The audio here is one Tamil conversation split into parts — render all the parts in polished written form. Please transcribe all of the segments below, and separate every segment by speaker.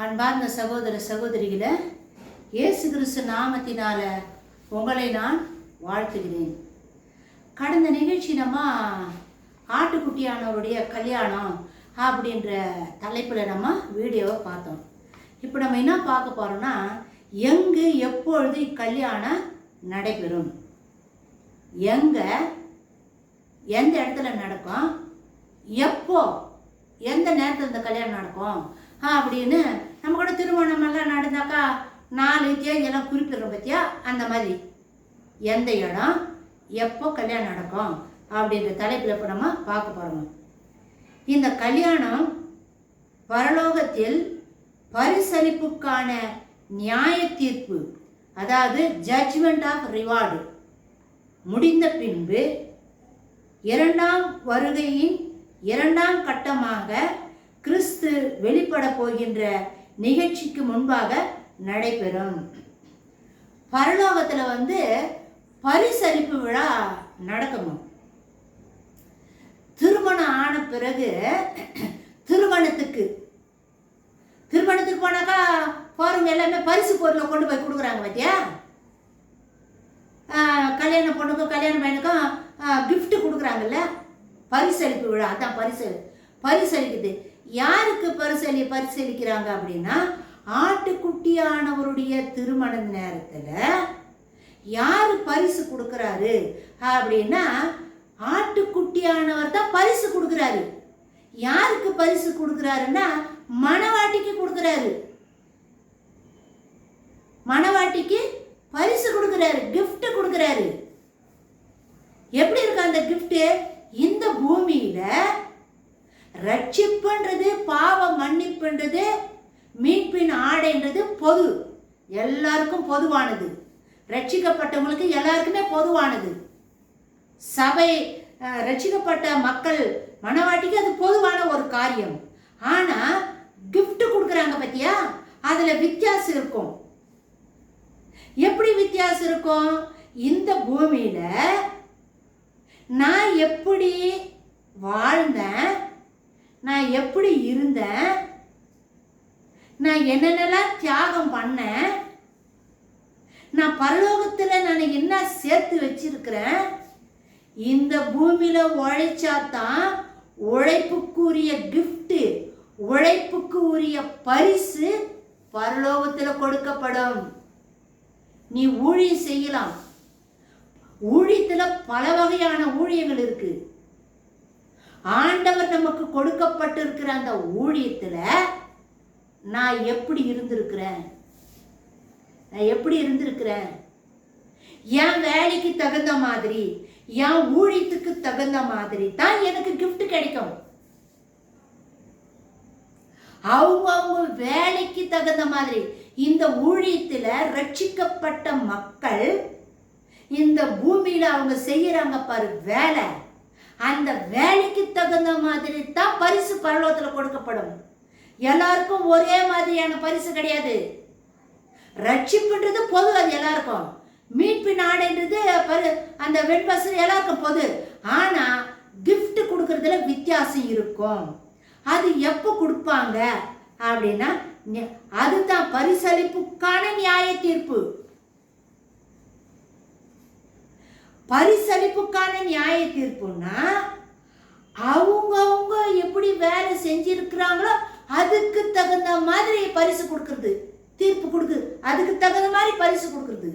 Speaker 1: அன்பார்ந்த சகோதர சகோதரிகளை இயேசு கிறிஸ்து நாமத்தினால உங்களை நான் வாழ்த்துகிறேன். கடந்த நிகழ்ச்சி நம்ம ஆட்டுக்குட்டியானவருடைய கல்யாணம் அப்படின்ற தலைப்பில் நம்ம வீடியோவை பார்த்தோம். இப்போ நம்ம என்ன பார்க்க போகிறோம்னா, எங்கு எப்பொழுது இக்கல்யாணம் நடைபெறும், எங்கே எந்த இடத்துல நடக்கும், எப்போ எந்த நேரத்தில் இந்த கல்யாணம் நடக்கும் அப்படின்னு நம்ம கூட திருமணமெல்லாம் நடந்தாக்கா 4 தேதியெல்லாம் குறிப்பிடுறோம் பற்றியா, அந்த மாதிரி எந்த இடம் எப்போ கல்யாணம் நடக்கும் அப்படின்ற தலைப்பில் இப்போ நம்ம பார்க்க போகிறோம். இந்த கல்யாணம் பரலோகத்தில் பரிசளிப்புக்கான நியாய தீர்ப்பு, அதாவது ஜட்ஜ்மெண்ட் ஆஃப் ரிவார்டு முடிந்த பின்பு 2ஆம் வருகையின் 2ஆம் கட்டமாக கிறிஸ்து வெளிப்பட போகின்ற நிகழ்ச்சிக்கு முன்பாக நடைபெறும். பரலோகத்தில் பரிசளிப்பு விழா நடக்கணும். திருமணம் ஆன பிறகு திருமணத்துக்கு போனாக்கா போறவங்க எல்லாமே பரிசு பொருளை கொண்டு போய் கொடுக்குறாங்க பார்த்தியா. கல்யாண பொண்ணுக்கும் கல்யாண பையனுக்கும் கிஃப்ட் கொடுக்குறாங்கல்ல, பரிசளிப்பு விழா. அதான் பரிசளிக்குது. யாருக்கு பரிசளிக்கிறாங்க அப்படின்னா, ஆட்டுக்குட்டியானவருடைய திருமண நேரத்தில் யாரு பரிசு கொடுக்குறாரு அப்படின்னா, ஆட்டுக்குட்டியானவர் தான் பரிசு கொடுக்குறாரு. யாருக்கு பரிசு கொடுக்குறாருன்னா, மணவாட்டிக்கு கொடுக்குறாரு. மணவாட்டிக்கு பரிசு கொடுக்குறாரு, கிஃப்ட் கொடுக்குறாரு. எப்படி இருக்கு அந்த கிஃப்ட்? இந்த பூமியில ரட்சிப்புன்றது, பாவ மன்னிப்புன்றது, மீட்பின் ஆடைன்றது பொது, எல்லாருக்கும் பொதுவானது. ரட்சிக்கப்பட்டவங்களுக்கு எல்லாருக்குமே பொதுவானது. சபை ரட்சிக்கப்பட்ட மக்கள் மனவாட்டிக்கு அது பொதுவான ஒரு காரியம். ஆனா கிஃப்ட் கொடுக்குறாங்க பத்தியா, அதுல வித்தியாசம் இருக்கும். எப்படி வித்தியாசம் இருக்கும்? இந்த பூமியில நான் எப்படி வாழ்ந்தேன், நான் எப்படி இருந்தேன், நான் என்னென்னலாம் தியாகம் பண்ணேன், நான் பரலோகத்தில் நான் என்ன சேர்த்து வச்சிருக்கிறேன், இந்த பூமியில உழைச்சாதான் உழைப்புக்குரிய கிஃப்ட், உழைப்புக்கு உரிய பரிசு பரலோகத்தில் கொடுக்கப்படும். நீ ஊழியம் செய்யலாம். ஊழியத்துல பல வகையான ஊழியங்கள் இருக்கு. ஆண்டவர் நமக்கு கொடுக்கப்பட்டிருக்கிற அந்த ஊழியத்துல நான் எப்படி இருந்திருக்கிறேன், என் வேலைக்கு தகுந்த மாதிரி, என் ஊழியத்துக்கு தகுந்த மாதிரி தான் எனக்கு கிஃப்ட் கிடைக்கும். அவங்க வேலைக்கு தகுந்த மாதிரி. இந்த ஊழியத்துல ரட்சிக்கப்பட்ட மக்கள் இந்த பூமியில அவங்க செய்யறாங்க பாரு வேலை, அந்த வேலைக்கு தகுந்த மாதிரி தான் பரிசு பரலோகத்தில் கொடுக்கப்படும். எல்லாருக்கும் ஒரே மாதிரியான பரிசு கிடையாது. ரட்சிப்புன்றது பொது, அது எல்லாருக்கும். மீட்பின் ஆடைன்றது அந்த வெண்பசு எல்லாருக்கும் பொது. ஆனா கிஃப்ட் கொடுக்கறதுல வித்தியாசம் இருக்கும். அது எப்போ கொடுப்பாங்க அப்படின்னா, அதுதான் பரிசளிப்புக்கான நியாய தீர்ப்பு. பரிசளிப்புக்கான நியாய தீர்ப்புன்னா, அவங்க எப்படி வேலை செஞ்சிருக்கிறாங்களோ அதுக்கு தகுந்த மாதிரி பரிசு கொடுக்கறது, தீர்ப்பு கொடுக்குது. அதுக்கு தகுந்த மாதிரி பரிசு கொடுக்கறது,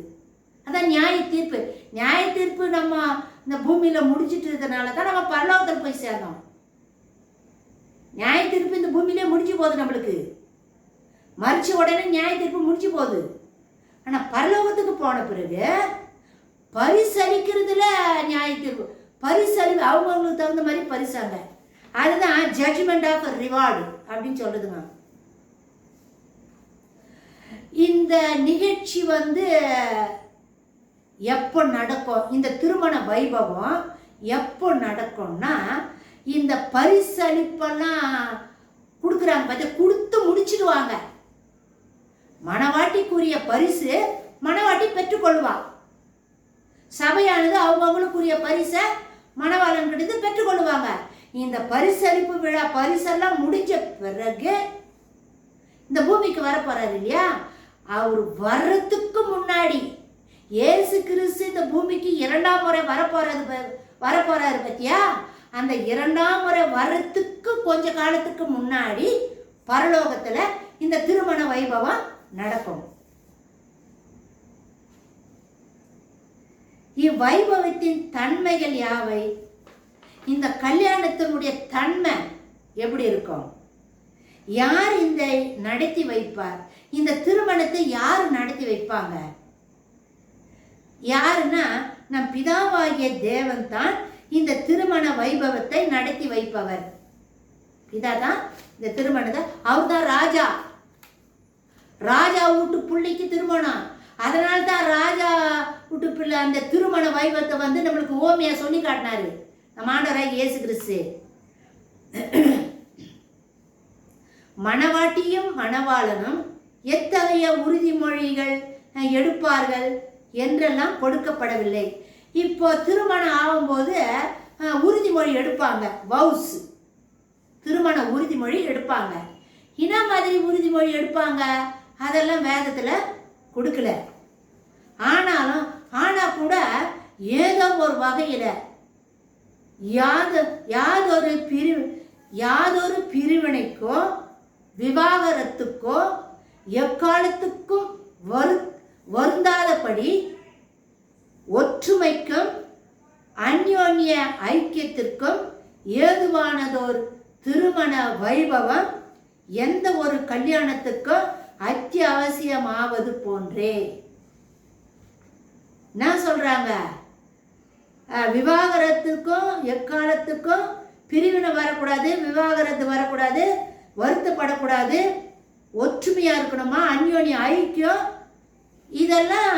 Speaker 1: அதான் நியாய தீர்ப்பு. நியாய தீர்ப்பு நம்ம இந்த பூமியில முடிச்சிட்டதுனால தான் நம்ம பரலோகத்தில் போய் சேர்ந்தோம். நியாய தீர்ப்பு இந்த பூமியிலே முடிஞ்சு போகுது. நம்மளுக்கு மறிச்ச உடனே நியாய தீர்ப்பு முடிஞ்சு போகுது. ஆனா பரலோகத்துக்கு போன பிறகு பரிசளிக்கிறதுல நியாய தீர்ப்பு, அவங்களுக்கு தகுந்த மாதிரி பரிசாங்க. அதுதான் ஜட்ஜ்மெண்ட் ஆஃப் ரிவார்டு அப்படின்னு சொல்றதுங்க. இந்த நிகழ்ச்சி எப்போ நடக்கும், இந்த திருமண வைபவம் எப்போ நடக்கும்னா, இந்த பரிசளிப்பெல்லாம் கொடுக்குறாங்க பார்த்து கொடுத்து முடிச்சிடுவாங்க. மணவாட்டிக்குரிய பரிசு மணவாட்டி பெற்றுக்கொள்வா. சபையானது அவங்களுக்குரிய பரிசை மணவாளன் கிட்ட பெற்றுக்கொள்வாங்க. இந்த பரிசளிப்பு விழா பரிசெல்லாம் முடிஞ்ச பிறகு இந்த பூமிக்கு வரப்போறாரு இல்லையா, அவர் வர்றதுக்கு முன்னாடி இயேசு கிறிஸ்து இந்த பூமிக்கு 2ஆம் முறை வரப்போறாரு பத்தியா, அந்த 2ஆம் முறை வர்றதுக்கு கொஞ்ச காலத்துக்கு முன்னாடி பரலோகத்துல இந்த திருமண வைபவம் நடக்கும். இவ்வைபவத்தின் தன்மைகள் யாவை? இந்த கல்யாணத்தினுடைய தன்மை எப்படி இருக்கும்? யார் இந்த நடத்தி வைப்பார்? இந்த திருமணத்தை யார் நடத்தி வைப்பாங்க? யாருன்னா நம் பிதாவாகிய தேவன் தான் இந்த திருமண வைபவத்தை நடத்தி வைப்பவர். பிதாதான் இந்த திருமணத்தை, அவர் தான் ராஜா. ராஜா வீட்டு பிள்ளைக்கு திருமணம். அதனால்தான் ராஜா வீட்டு பிள்ளை அந்த திருமண வைபவத்தை நம்மளுக்கு ஓமையா சொல்லி காட்டினாரு நம்ம ஆண்டவராகிய இயேசு கிறிஸ்து. மணவாட்டியும் மணவாளனும் எத்தகைய உறுதிமொழிகள் எடுப்பார்கள் என்றெல்லாம் கொடுக்கப்படவில்லை. இப்போ திருமணம் ஆகும்போது உறுதிமொழி எடுப்பாங்க, வவுஸ் திருமண உறுதிமொழி எடுப்பாங்க. என்ன மாதிரி உறுதிமொழி எடுப்பாங்க அதெல்லாம் வேதத்தில் கொடுக்கல. ஆனா கூட ஏதோ ஒரு வகையில் யாதொரு பிரிவினைக்கோ விவாகரத்துக்கோ எக்காலத்துக்கும் வருந்தாதபடி ஒற்றுமைக்கும் அந்யோன்ய ஐக்கியத்திற்கும் ஏதுவானதோர் திருமண வைபவம் எந்த ஒரு கல்யாணத்துக்கும் அத்தியாவசியமாவது போன்றே. என்ன சொல்றாங்க? விவாகரத்துக்கும் எக்காலத்துக்கும் பிரிவினை வரக்கூடாது, விவாகரத்து வரக்கூடாது, வருத்தப்படக்கூடாது, ஒற்றுமையா இருக்கணுமா, அந்யோன்ய ஐக்கியம், இதெல்லாம்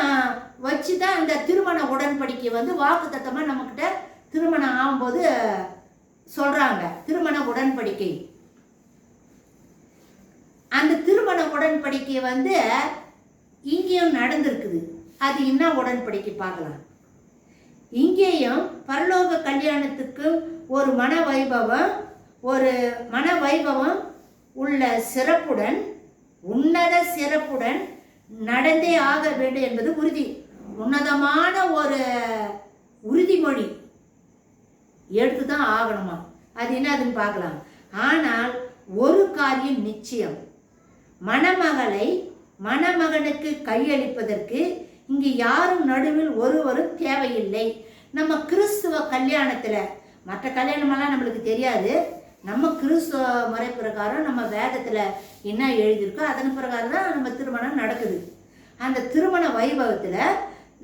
Speaker 1: வச்சுதான் அந்த திருமண உடன்படிக்கை வாக்கு தத்தமா நம்மக்கிட்ட திருமணம் ஆகும்போது சொல்றாங்க. திருமண உடன்படிக்கை, அந்த திருமண உடன்படிக்கை இங்கேயும் நடந்திருக்குது. அது என்ன உடன்படிக்கை பார்க்கலாம். இங்கேயும் பரலோக கல்யாணத்துக்கு ஒரு மன வைபவம் உள்ள சிறப்புடன், உன்னத சிறப்புடன் நடந்தே ஆக வேண்டும் என்பது உன்னதமான ஒரு உறுதிமொழி எடுத்துதான் ஆகணுமா. அது என்னதுன்னு பார்க்கலாம். ஆனால் ஒரு காரியம் நிச்சயம், மணமகனுக்கு கையளிப்பதற்கு இங்கு யாரும் நடுவில் ஒருவரும் தேவையில்லை. நம்ம கிறிஸ்துவ கல்யாணத்துல, மற்ற கல்யாணமெல்லாம் நம்மளுக்கு தெரியாது, நம்ம கிறிஸ்துவ முறை பிரகாரம் நம்ம வேதத்துல என்ன எழுதியிருக்கோ அதன் பிரகாரம் தான் நம்ம திருமணம் நடக்குது. அந்த திருமண வைபவத்துல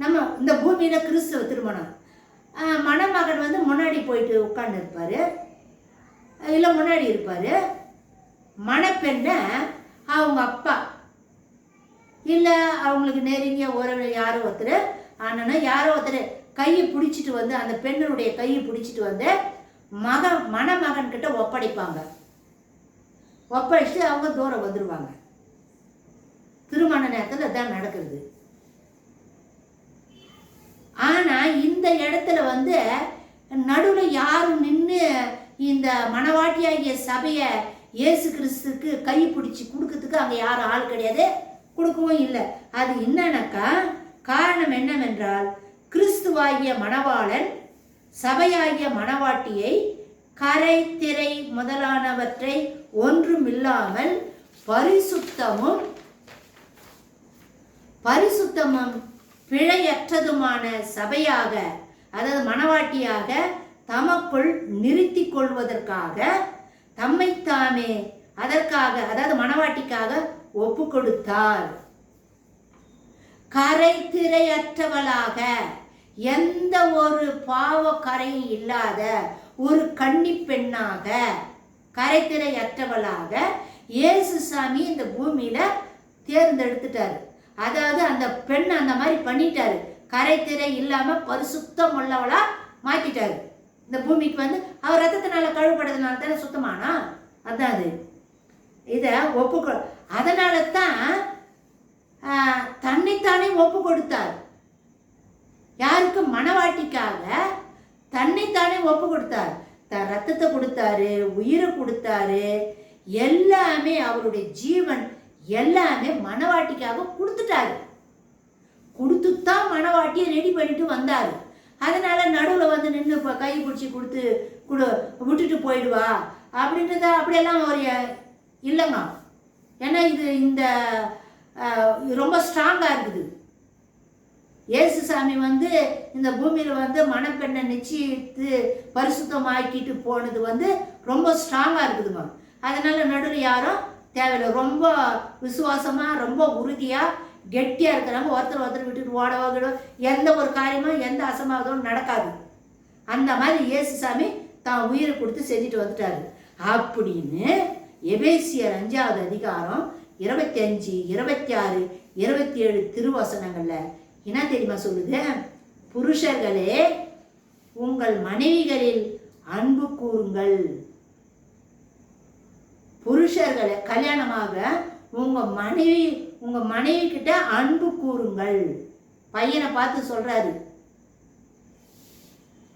Speaker 1: நம்ம இந்த பூமியில கிறிஸ்துவ திருமணம், மணமகன் முன்னாடி போயிட்டு உட்கார்ந்து இருப்பாரு, இல்லை முன்னாடி இருப்பாரு. மணப்பெண்ணை அவங்க அப்பா இல்லை அவங்களுக்கு நெருங்கிய உறவு யாரோ ஒருத்தர், ஆனால் யாரோ ஒருத்தர் கையை பிடிச்சிட்டு அந்த பெண்ணுடைய கையை பிடிச்சிட்டு மணமகன் கிட்ட ஒப்படைப்பாங்க. ஒப்படைச்சிட்டு அவங்க தூரம் வந்துடுவாங்க. திருமண நேரத்தில் அதான் நடக்கிறது. ஆனா இந்த இடத்துல நடுவில் யாரும் நின்று இந்த மணவாட்டியாகிய சபையை இயேசு கிறிஸ்துக்கு கை பிடிச்சி கொடுக்கறதுக்கு அங்கே யாரும் ஆள் கிடையாது, கொடுக்கவும் இல்லை. அது என்னன்னாக்கா, காரணம் என்னவென்றால் கிறிஸ்துவாகிய மணவாளன் சபையாகிய மணவாட்டியை கரை திரை முதலானவற்றை ஒன்றுமில்லாமல் பரிசுத்தமும் பிழையற்றதுமான சபையாக, அதாவது மணவாட்டியாக தமக்குள் நிறுத்தி கொள்வதற்காக தம்மைத்தாமே அதற்காக, அதாவது மணவாட்டிக்காக ஒப்பு கொடுத்தார். கரை திரையற்றவளாக, எந்த ஒரு பாவ கரையும் இல்லாத ஒரு கன்னி பெண்ணாக, கரை திரையற்றவளாக இயேசு சாமி இந்த பூமியில தேர்ந்தெடுத்துட்டாரு. அதாவது அந்த பெண் அந்த மாதிரி பண்ணிட்டாரு, கரை திரை இல்லாம பரிசுத்தம் உள்ளவளா மாத்திட்டாரு. இந்த பூமிக்கு அவர் ரத்தத்தினால கழுவுப்படுறதுனால தானே சுத்தமானா. அதான் அது இத ஒப்பு, அதனால தான் தன்னைத்தானே ஒப்பு கொடுத்தார். யாருக்கு? மணவாட்டிக்காக தன்னைத்தானே ஒப்பு கொடுத்தார். தன் ரத்தத்தை கொடுத்தாரு, உயிரை கொடுத்தாரு, எல்லாமே அவருடைய ஜீவன் எல்லாமே மணவாட்டிக்காக கொடுத்துட்டாரு. கொடுத்துத்தான் மணவாட்டியை ரெடி பண்ணிட்டு வந்தாரு. அதனால நடுவில் வந்து நின்று இப்போ கை பிடிச்சி கொடுத்து விட்டுட்டு போயிடுவா அப்படின்றத அப்படியெல்லாம் ஒரு இல்லைங்க. ஏன்னா இது இந்த ரொம்ப ஸ்ட்ராங்காக இருக்குது. இயேசுசாமி வந்து இந்த பூமியில் வந்து மணப்பெண்ணை நிச்சயித்து பரிசுத்தமாக்கிட்டு போனது வந்து ரொம்ப ஸ்ட்ராங்காக இருக்குதுங்க. அதனால நடுவில் யாரும் தேவையில்லை. ரொம்ப விசுவாசமாக ரொம்ப உறுதியாக கெட்டியாக இருக்கிறாங்க. ஒருத்தர் விட்டுட்டு ஓடவோ எந்த ஒரு காரியமும் எந்த அசம்பாவிதமும் நடக்காது. அந்த மாதிரி இயேசுசாமி தான் உயிரை கொடுத்து செஞ்சுட்டு வந்துட்டாரு. அப்படின்னு எபேசியர் 5வது அதிகாரம் 25, 26, 27 திருவசனங்கள்ல என்ன தெரியுமா சொல்லுது? புருஷர்களே உங்கள் மனைவிகளில் அன்பு கூறுங்கள். புருஷர்களை கல்யாணமாக உங்க மனைவி கிட்ட அன்பு கூறுங்கள். பையனை பார்த்து சொல்றாரு.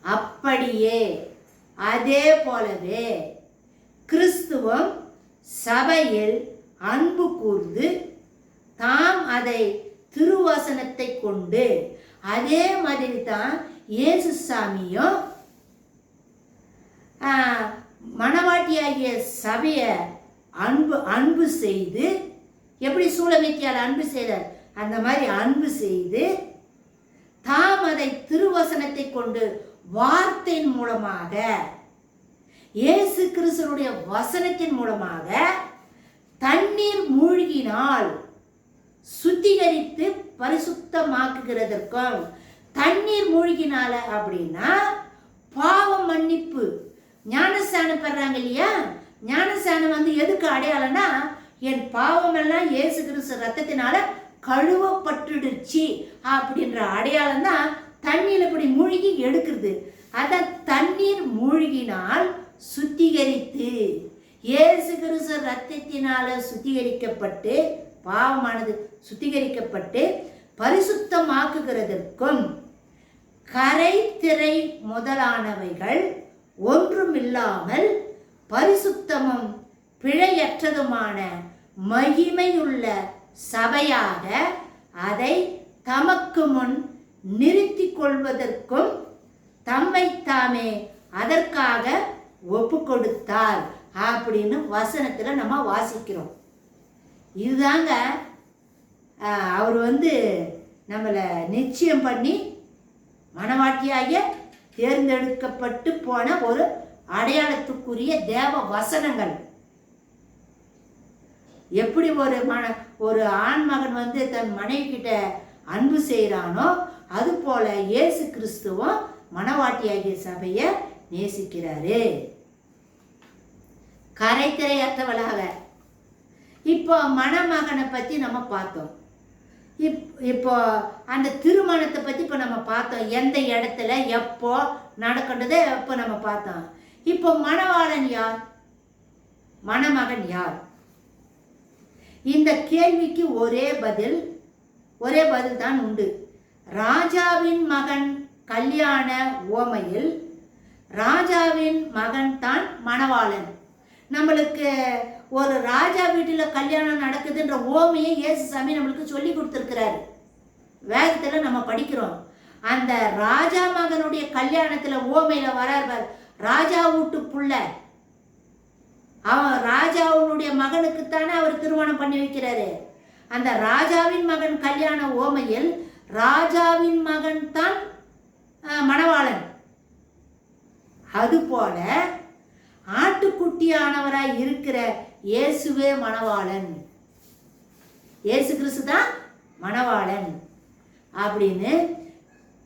Speaker 1: அப்படியே அதே போலவே கிறிஸ்துவம் சபையில் அன்பு கூர்ந்து தாம் அதை திருவசனத்தை கொண்டு, அதே மாதிரி தான் இயேசுசாமியும் மணவாட்டியாகிய சபையை அன்பு செய்து, எப்படி சூலமித்தியால் அன்பு செய்தார் அந்த மாதிரி அன்பு செய்து, தாம் அதை திருவசனத்தை கொண்டு வார்த்தையின் மூலமாக, இயேசு கிறிஸ்துவினுடைய வசனத்தின் மூலமாக தண்ணீர் மூழ்கினால் சுத்திகரித்து பரிசுத்தமாக்குகிறதற்கும், தண்ணீர் மூழ்கினால அப்படின்னா பாவ மன்னிப்பு, ஞானஸ்தானம் பெறாங்க இல்லையா? ஞானஸ்தானம் வந்து எதுக்கு அடையாளம்னா, என் பாவமெல்லாம் இயேசு கிறிஸ்து ரத்தத்தினால கழுவப்பட்டுடுச்சு அப்படின்ற அடையாளம் தான் தண்ணீர் இப்படி மூழ்கி எடுக்கிறது. அதான் தண்ணீர் மூழ்கினால் சுத்திகரித்து, இயேசு கிறிஸ்து ரத்தத்தினால சுத்திகரிக்கப்பட்டு, பாவமானது சுத்திகரிக்கப்பட்டு பரிசுத்தமாக்குகிறதற்கும், கரை திரை முதலானவைகள் ஒன்றுமில்லாமல் பரிசுத்தமும் பிழையற்றதுமான மகிமையுள்ள சபையாக அதை தமக்கு முன் நிறுத்தி கொள்வதற்கும் தம்மை தாமே அதற்காக ஒப்பு கொடுத்தார் அப்படின்னு வசனத்துல நம்ம வாசிக்கிறோம். இதுதாங்க அவர் வந்து நம்மளை நிச்சயம் பண்ணி மணவாட்டியாக தேர்ந்தெடுக்கப்பட்டு போன ஒரு அடையாளத்துக்குரிய தேவ வசனங்கள். எப்படி ஒரு ஆண்மகன் வந்து தன் மனைவி கிட்ட அன்பு செய்கிறானோ, அது போல இயேசு கிறிஸ்துவும் மணவாட்டியாகிய சபையை நேசிக்கிறாரு. கரைத்திரையற்றவளாக. இப்போ மணமகனை பற்றி நம்ம பார்த்தோம். இப்போ அந்த திருமணத்தை பற்றி இப்போ நம்ம பார்த்தோம். எந்த இடத்துல எப்போ நடக்கின்றதை எப்போ நம்ம பார்த்தோம். இப்போ மணவாளன் யார், மணமகன் யார்? இந்த கேள்விக்கு ஒரே பதில் தான் உண்டு. ராஜாவின் மகன் கல்யாண ஓமையில் ராஜாவின் மகன் தான் மணவாளன். நம்மளுக்கு ஒரு ராஜா வீட்டில் கல்யாணம் நடக்குதுன்ற ஓமையை இயேசுசாமி நம்மளுக்கு சொல்லி கொடுத்துருக்கிறாரு. வேதத்தில் நம்ம படிக்கிறோம். அந்த ராஜா மகனுடைய கல்யாணத்தில் ஓமையில் வரார், ராஜா வீட்டு புள்ள, அவன் ராஜாவுடைய மகனுக்குத்தானே அவர் திருமணம் பண்ணி வைக்கிறாரு. அந்த ராஜாவின் மகன் கல்யாண ஓமையில் ராஜாவின் மகன் தான் மணவாளன். அதுபோல ஆட்டுக்குட்டியானவராய் இருக்கிற இயேசுவே மணவாளன், இயேசு கிறிஸ்து தான் மணவாளன் அப்படின்னு.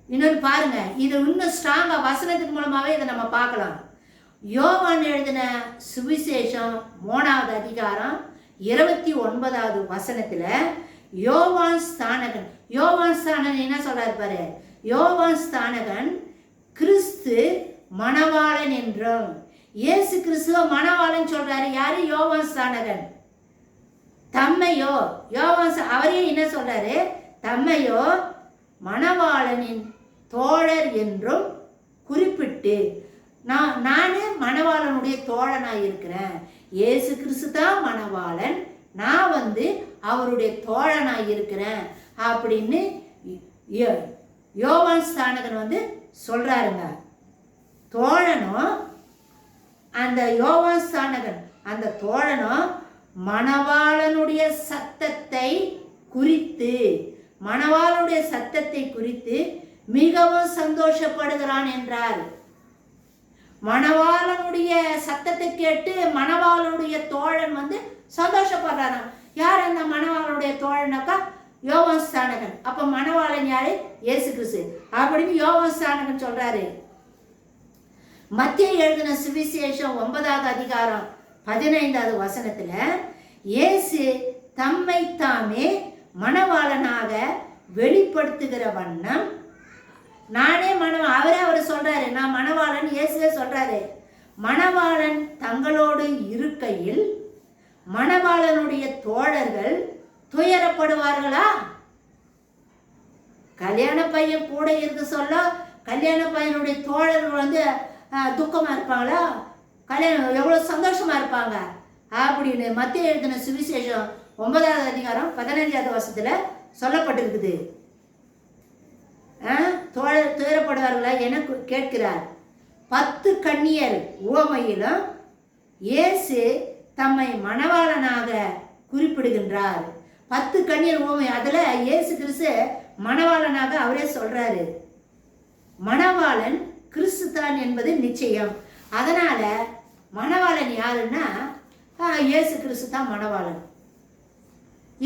Speaker 1: இன்னொன்று பாருங்க, இது இன்னும் ஸ்ட்ராங்கா வசனத்தின் மூலமாவே இதை நம்ம பார்க்கலாம். யோவான் எழுதின சுவிசேஷம் 3வது அதிகாரம் 29வது வசனத்துல யோவான் ஸ்தானகன் என்ன சொல்றாரு பாரு. யோவான் ஸ்தானகன் கிறிஸ்து மணவாளன் என்றும், இயேசு கிறிஸ்துவ மணவாளன் சொல்றாரு. யாரு? யோவான் ஸ்தானகன். தம்மையோ அவரே என்ன சொல்றாரு? தம்மையோ மணவாளனின் தோழர் என்றும் குறிப்பிட்டு, நானே மணவாளனுடைய தோழனாக இருக்கிறேன். இயேசு கிறிஸ்து தான் மணவாளன், நான் அவருடைய தோழனாக இருக்கிறேன் அப்படின்னு யோவான் ஸ்நானகன் சொல்றாருங்க. தோழனும் அந்த யோவான் ஸ்நானகன் அந்த தோழனும் மணவாளனுடைய சத்தத்தை குறித்து மிகவும் சந்தோஷப்படுகிறான் என்றார். மணவாளனுடைய சத்தத்தை கேட்டு மணவாளனுடைய தோழன் சந்தோஷப்படுறாராம். யார் அந்த மணவாளனுடைய தோழனாக்கா? யோவான் ஸ்நானகன். அப்ப மணவாளன் யாரு? இயேசு கிறிஸ்து அப்படின்னு யோவான் ஸ்நானகன் சொல்றாரு. மத்தேயு எழுதின சுவிசேஷம் 9வது அதிகாரம் 15வது வசனத்துல இயேசு தம்மை தாமே மணவாளனாக வெளிப்படுத்துகிற வண்ணம் நானே அவர் சொல்றாரு, நான் மணவாளன். இயேசுவே சொல்றாரு, மணவாளன் தங்களோடு இருக்கையில் மணவாளனுடைய தோழர்கள் துயரப்படுவார்களா? கல்யாண பையன் கூட இருக்க சொல்ல கல்யாண பையனுடைய தோழர்கள் துக்கமா இருப்பாங்களா? கல்யாணம் எவ்வளவு சந்தோஷமா இருப்பாங்க அப்படின்னு மத்தேயு எழுதின சுவிசேஷம் 9வது அதிகாரம் 15வது வசனத்துல சொல்லப்பட்டிருக்குது. துயரப்படுவார்களா என கேட்கிறார். 10 கன்னியர் உவமையிலும் இயேசு தம்மை மணவாளனாக குறிப்பிடுகின்றார். 10 கன்னியர் உவமை, அதுல இயேசு கிறிஸ்து மணவாளனாக அவரே சொல்றாரு. மணவாளன் கிறிஸ்து தான் என்பது நிச்சயம். அதனால மணவாளன் யாருன்னா இயேசு கிறிஸ்து தான் மணவாளன்.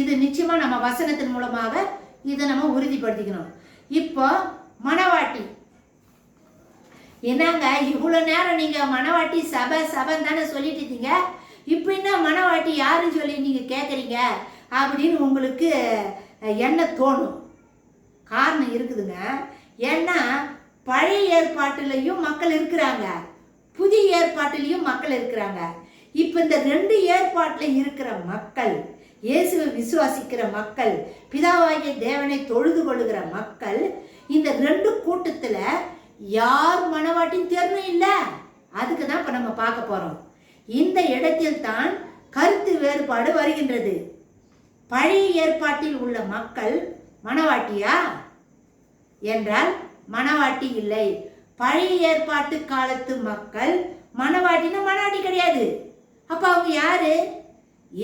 Speaker 1: இது நிச்சயமா நம்ம வசனத்தின் மூலமாக இதை நம்ம உறுதிப்படுத்திக்கணும். இப்போ மணவாட்டி என்னங்க, இவ்வளவு நேரம் நீங்க மணவாட்டி சபைன்னு தானே சொல்லிட்டு இருந்தீங்க, இப்போ என்ன மணவாட்டி யாருன்னு சொல்லி நீங்க கேட்குறீங்க அப்படின்னு உங்களுக்கு என்ன தோணும்? காரணம் இருக்குதுங்க. ஏன்னா பழைய ஏற்பாட்டிலையும் மக்கள் இருக்கிறாங்க, புதிய ஏற்பாட்டிலையும் மக்கள் இருக்கிறாங்க. இப்போ இந்த 2 ஏற்பாட்டில் இருக்கிற மக்கள், இயேசுவை விசுவாசிக்கிற மக்கள், பிதாவாகிய தேவனை தொழுது கொள்ளுகிற மக்கள், இந்த 2 கூட்டத்தில் யார் மணவாட்டின்னு தெரியணும் இல்லை. அதுக்கு தான் இப்போ நம்ம பார்க்க போறோம். இந்த இடத்தில் தான் கருத்து வேறுபாடு வருகின்றது. பழைய ஏற்பாட்டில் உள்ள மக்கள் மணவாட்டியா என்றால் மணவாட்டி இல்லை. பழைய ஏற்பாட்டு காலத்து மக்கள் மணவாட்டினா மணவாட்டி கிடையாது. அப்ப அவங்க யாரு?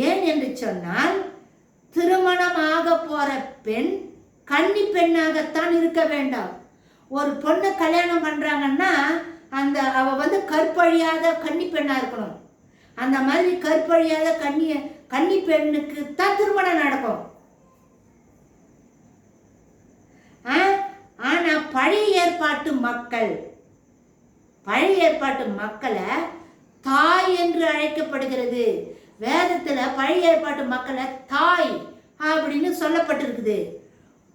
Speaker 1: ஏன் என்று சொன்னால் திருமணமாக போற பெண் கன்னி பெண்ணாகத்தான் இருக்க வேண்டாம். ஒரு பொண்ணை கல்யாணம் பண்றாங்கன்னா அவ கற்பழியாத கன்னி பெண்ணா இருக்கணும். அந்த மாதிரி கற்பழியாத கன்னி பெண்ணுக்கு தான் திருமணம் நடக்கும். ஆனா பழைய ஏற்பாட்டு மக்களை தாய் என்று அழைக்கப்படுகிறது. வேதத்துல பழைய ஏற்பாட்டு மக்களை தாய் அப்படின்னு சொல்லப்பட்டிருக்குது.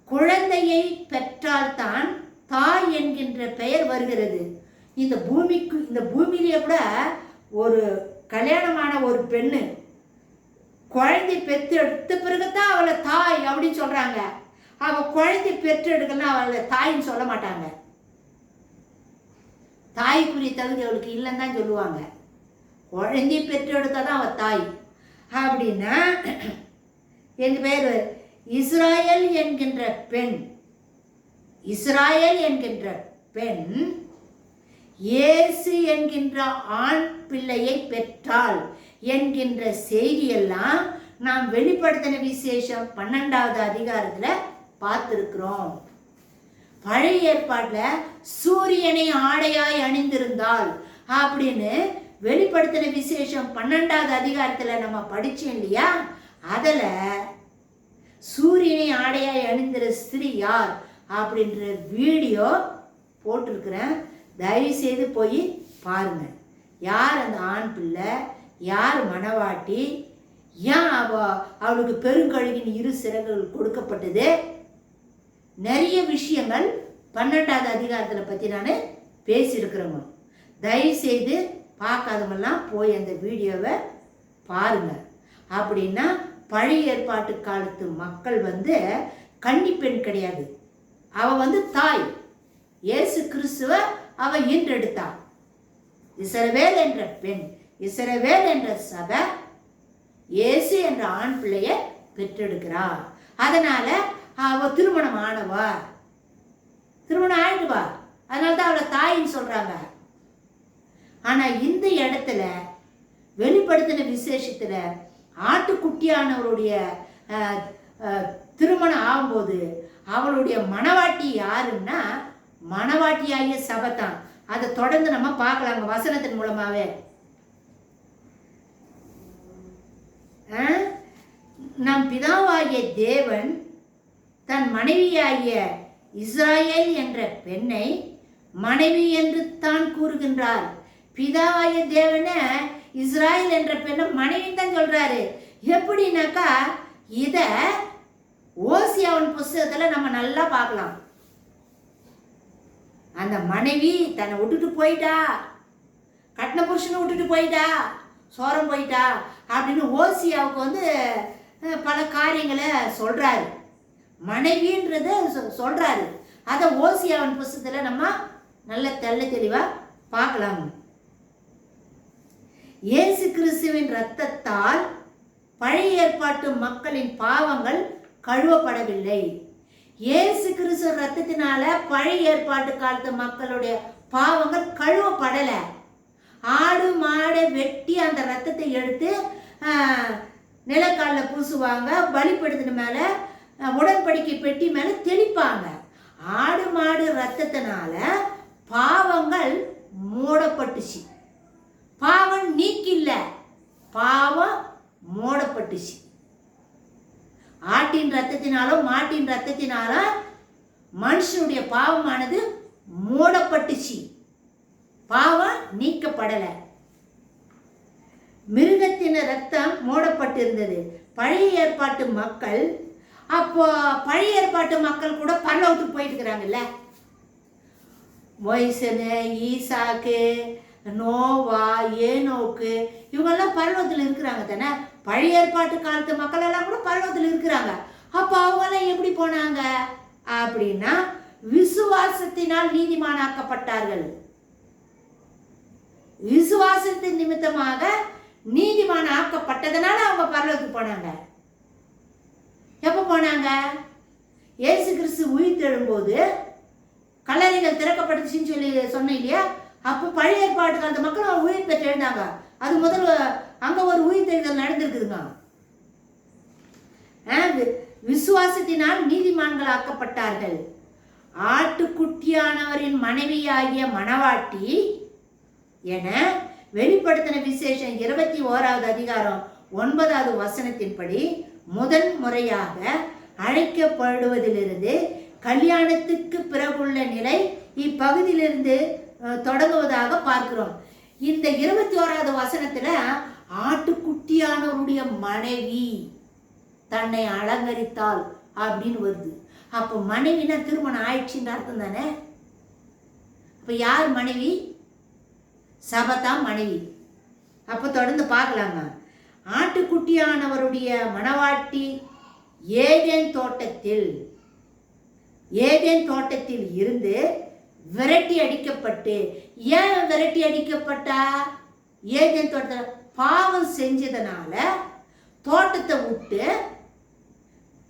Speaker 1: குழந்தையை பெற்றால்தான் தாய் என்கின்ற பெயர் வருகிறது. இந்த பூமியிலேயே கூட ஒரு கல்யாணமான ஒரு பெண்ணு குழந்தை பெற்று எடுத்த பிறகுதான் அவளை தாய் அப்படின்னு சொல்றாங்க. அவ குழந்தை பெற்று எடுக்கணும் அவளை தாயின்னு சொல்ல மாட்டாங்க. தாய்க்குரிய தகுதி அவளுக்கு இல்லைன்னு தான் சொல்லுவாங்க. குழந்தை பெற்று எடுத்தாதான் அவ தாய் அப்படின்னா என் பேர் இஸ்ராயல் என்கின்ற பெண் இயேசு என்கின்ற ஆண் பிள்ளையை பெற்றாள் என்கின்ற செய்தியெல்லாம் நாம் வெளிப்படுத்தின விசேஷம் 12வது அதிகாரத்துல பார்த்திருக்கிறோம். பழைய ஏற்பாட்டில் சூரியனை ஆடையாய் அணிந்திருந்தாள் அப்படின்னு வெளிப்படுத்தின விசேஷம் 12வது அதிகாரத்துல நம்ம படிச்சோம் இல்லையா? அதுல சூரியனை ஆடையாய் அணிந்திர ஸ்திரீ யார் அப்படின்ற வீடியோ போட்டிருக்கிறேன். தயவு செய்து போய் பாருங்க. யார் அந்த ஆண் பிள்ளை, யார் மணவாட்டி, ஏன் அவளுக்கு பெருங்கழுகின் 2 சிறகுகள் கொடுக்கப்பட்டது, நிறைய விஷயங்கள் 12வது அதிகாரத்தில் பற்றி நான் பேசியிருக்கிறேங்க. தயவு செய்து பார்க்காதவங்கெல்லாம் போய் அந்த வீடியோவை பாருங்க. அப்படின்னா பழைய ஏற்பாட்டு காலத்து மக்கள் கன்னி பெண் கிடையாது. அவ தாய். இயேசு கிறிஸ்துவ அவ ஈன்றெடுத்தாள். இஸ்ரவேல் என்ற பெண், இஸ்ரவேல் என்ற சபை இயேசு என்ற ஆண் பிள்ளைய பெற்றெடுக்கிறா. அதனால அவ திருமணம் ஆனவா, திருமணம் ஆயிடுவா. அதனாலதான் அவளை தாயின்னு சொல்றாங்க. ஆனா இந்த இடத்துல வெளிப்படுத்தின விசேஷத்துல ஆட்டுக்குட்டியானவருடைய திருமணம் ஆகும்போது அவளுடைய மணவாட்டி யாருன்னா மணவாட்டியாகிய சபைதான். அதை தொடர்ந்து நம்ம பார்க்கலாங்க வசனத்தின் மூலமாவே. நம் பிதாவாகிய தேவன் தன் மனைவியாகிய இஸ்ராயேல் என்ற பெண்ணை மனைவி என்று தான் கூறுகின்றார். பிதாவாகிய தேவன இஸ்ராயேல் என்ற பெண்ணை மனைவி தான் சொல்றாரு. எப்படின்னாக்கா இத ஓசியாவின் புஸ்தகத்துல நம்ம நல்லா பார்க்கலாம். அந்த மனைவி தன்னை விட்டுட்டு போயிட்டா, கட்டின புருஷனை விட்டுட்டு போயிட்டா, சோரம் போயிட்டா அப்படின்னு ஓசியாவுக்கு பல காரியங்களை சொல்றாரு. மனைவின்றத சொல்றாரு. அதை ஓசியாவின் புஸ்தகத்துல நம்ம நல்ல தெள்ள தெளிவா பார்க்கலாம். இயேசு கிறிஸ்துவின் இரத்தத்தால் பழைய ஏற்பாட்டு மக்களின் பாவங்கள் கழுவப்படவில்லை. இயேசு கிறிஸ்து ரத்தத்தினால பழைய ஏற்பாட்டு காலத்து மக்களுடைய பாவங்கள் கழுவப்படல. ஆடு மாடை வெட்டி அந்த ரத்தத்தை எடுத்து நிலக்காலில் பூசுவாங்க, பலிப்படுத்தின மேல உடன்படிக்கை பெட்டி மேல தெளிப்பாங்க. ஆடு மாடு ரத்தத்தினால பாவங்கள் மூடப்பட்டுச்சு. பாவம் நீக்கில்ல, பாவம் மூடப்பட்டுச்சு. ஆட்டின் ரத்தத்தினாலும் மாட்டின் ரத்தத்தினாலும் மனுஷனுடைய பாவமானது மூடப்பட்டுச்சு, பாவம் நீக்கப்படலை. மிருகத்தின் ரத்தம் மூடப்பட்டிருந்தது. பழைய ஏற்பாட்டு மக்கள், அப்போ பழைய ஏற்பாட்டு மக்கள் கூட பரலோகத்துக்கு போயிட்டு இருக்கிறாங்கல்ல. மொய்சனு, ஈசாக்கு, நோவா, ஏனோக்கு இவங்கெல்லாம் பரலோகத்தில் இருக்கிறாங்க தானே. பழைய ஏற்பாட்டு காலத்து மக்கள் எல்லாம் கூட பரலோகத்தில் இருக்கிறாங்க. அப்போ அவங்கெல்லாம் எப்படி போனாங்க அப்படின்னா விசுவாசத்தினால் நீதிமானாக்கப்பட்டார்கள். விசுவாசத்தின் நிமித்தமாக நீதிமான ஆக்கப்பட்டதனால அவங்க பரலோகத்துக்கு போனாங்க. எப்ப போனாங்க? இயேசு கிறிஸ்து உயிர் தெழும்போது கல்லறைகள் திறக்கப்பட்டுச்சுன்னு சொல்லி சொன்னேன் இல்லையா. அப்போ பழைய ஏற்பாட்டு காலத்து மக்கள் உயிர் பெற்று எழுந்தாங்க. அது முதல்ல அங்க ஒரு உயிர் தெழுதல் நடந்திருக்குதுங்க. விசுவாசத்தினால் நீதிமான்கள் ஆக்கப்பட்டார்கள். ஆட்டுக்குட்டியானவரின் மனைவியாகிய மணவாட்டி என வெளிப்படுத்தின விசேஷம் 21வது அதிகாரம் 9வது வசனத்தின்படி முதன் முறையாக அழைக்கப்படுவதிலிருந்து கல்யாணத்துக்கு பிறகுள்ள நிலை இப்பகுதியிலிருந்து தொடங்குவதாக பார்க்கிறோம். இந்த 21வது வசனத்துல ஆட்டுக்குட்டியானவருடைய மனைவி தன்னை அலங்கரித்தாள் அப்படின்னு வருது. அப்போ மனைவினா திருமணம் ஆயிடுச்சுன்னு அர்த்தம் தானே. அப்ப யார் மனைவி? சபைதான் மனைவி. அப்போ தொடர்ந்து பார்க்கலாங்க. ஆட்டுக்குட்டியானவருடைய மணவாட்டி ஏதேன் தோட்டத்தில் இருந்து விரட்டி அடிக்கப்பட்டு, ஏன் விரட்டி அடிக்கப்பட்டா? ஏதேன் தோட்டத்தில் பாவம் செஞ்சதுனால தோட்டத்தை விட்டு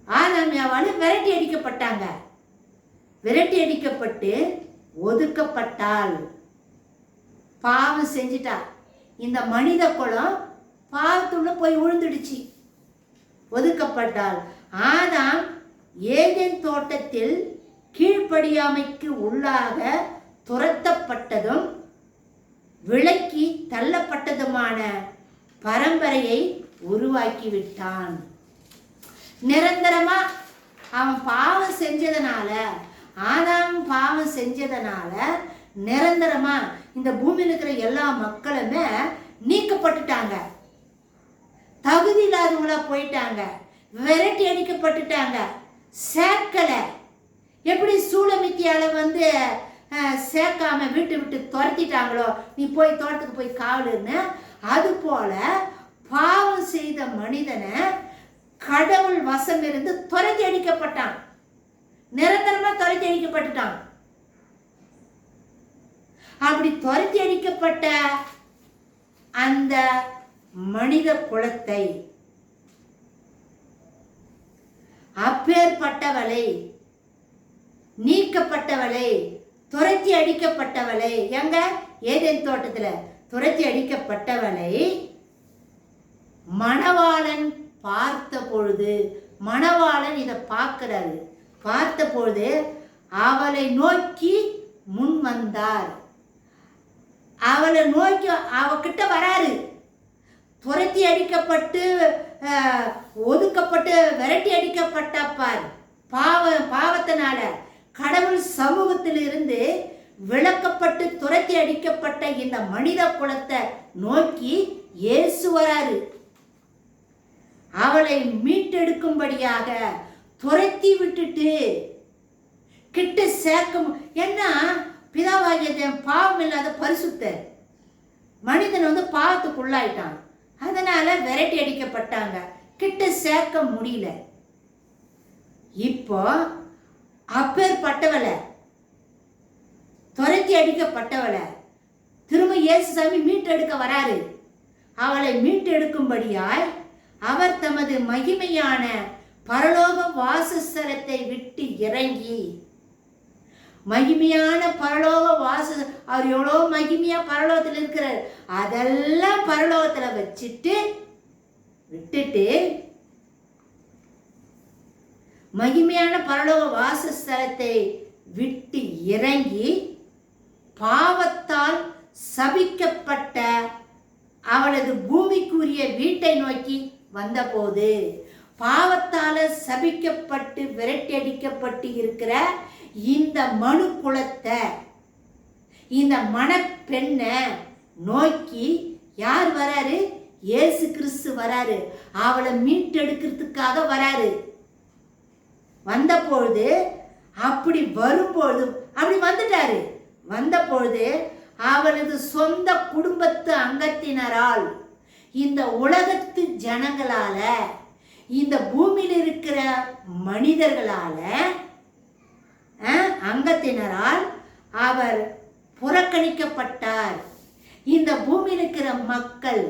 Speaker 1: ஆதாமியாவால விரட்டி அடிக்கப்பட்டாங்க. விரட்டி அடிக்கப்பட்டு ஒதுக்கப்பட்டாள். பாவம் செஞ்சிட்டா. இந்த மனித குலம் பாவத்துள்ள போய் விழுந்துடுச்சு, ஒதுக்கப்பட்டாள். ஆதாம் ஏதேன் தோட்டத்தில் கீழ்ப்படியாமைக்கு உள்ளாக துரத்தப்பட்டதும் விலக்கி தள்ளப்பட்டதுமான பரம்பரையை உருவாக்கிவிட்டான். நிரந்தரமா அவன் பாவம் செஞ்சதுனால, ஆதாம் பாவம் செஞ்சதுனால நிரந்தரமா இந்த பூமியில் இருக்கிற எல்லா மக்களுமே நீக்கப்பட்டுட்டாங்க. தகுதி இல்லாதவங்களா போயிட்டாங்க, விரட்டி அடிக்கப்பட்டுட்டாங்க, சேர்க்கல. எப்படி சூளமித்தியால சேர்க்காம வீட்டு விட்டு துரத்திட்டாங்களோ, நீ போய் தோட்டத்துக்கு போய் காவலுன்னு, அது போல பாவம் செய்த மனிதனை கடவுள் வசம் இருந்து துரத்தி அடிக்கப்பட்டான். நிரந்தரமா துரத்தி அடிக்கப்பட்டுட்டான். அப்படி துரத்தி அடிக்கப்பட்ட அந்த மனித குலத்தை அப்பேற்பட்டவளை, நீக்கப்பட்டவளை, துரத்தி அடிக்கப்பட்டவளை, எங்க ஏதேன் தோட்டத்துல துரத்தி அடிக்கப்பட்டவளை மணவாளன் பார்த்த பொழுது, மணவாளன் இதை பார்க்கிறாரு, பார்த்த பொழுது அவளை நோக்கி முன் வந்தார். அவளை நோக்கி அவகிட்ட வராரு. துரத்தி அடிக்கப்பட்டு ஒதுக்கப்பட்டு விரட்டி அடிக்கப்பட்டப்பார் பாவத்தினால கடவுள் சமூகத்தில் இருந்து விளக்கப்பட்டு துரத்தி அடிக்கப்பட்ட இந்த மனித குலத்தை நோக்கி இயேசு வராரு. அவளை மீட்டெடுக்கும்படியாக துரத்தி விட்டுட்டு கிட்ட சேர்க்கும். ஏன்னா பிதாவாகிய பாவம் இல்லாத பரிசுத்தர் மனிதன் பாவத்துக்குள்ளாயிட்டான். அதனால விரட்டி அடிக்கப்பட்டாங்க, கிட்ட சேர்க்க முடியல. இப்போ அப்பேற்பட்டவளை, துரத்தி அடிக்கப்பட்டவளை திரும்ப இயேசு சாமி மீட்டெடுக்க வராரு. அவளை மீட்டெடுக்கும்படியாய் அவர் தமது மகிமையான பரலோக வாசஸ்தலத்தை விட்டு இறங்கி, மகிமையான பரலோக அவர் எவ்வளோ மகிமையா பரலோகத்தில் இருக்கிறார், அதெல்லாம் பரலோகத்துல வச்சுட்டு விட்டுட்டு மகிமையான பரலோக வாசஸ்தலத்தை விட்டு இறங்கி பாவத்தால் சபிக்கப்பட்ட அவளது பூமிக்குரிய வீட்டை நோக்கி வந்தபோது, பாவத்தால சபிக்கப்பட்டு விரட்டி அடிக்கப்பட்டு இருக்கிற இந்த மனு குலத்தை, இந்த மணப்பெண்ணை நோக்கி யார் வராரு? இயேசு கிறிஸ்து வராரு. அவளை மீட்டெடுக்கிறதுக்காக வராரு. வந்த பொழுது அப்படி வரும்பொழுது அப்படி வந்துட்டாரு. வந்த பொழுது அவளது சொந்த குடும்பத்து அங்கத்தினரால், இந்த உலகத்து ஜனங்களால, இந்த பூமியில் இருக்கிற மனிதர்களால, அங்கத்தினரால் அவர் புறக்கணிக்கப்பட்டார். இந்த பூமியில் இருக்கிற மக்கள்,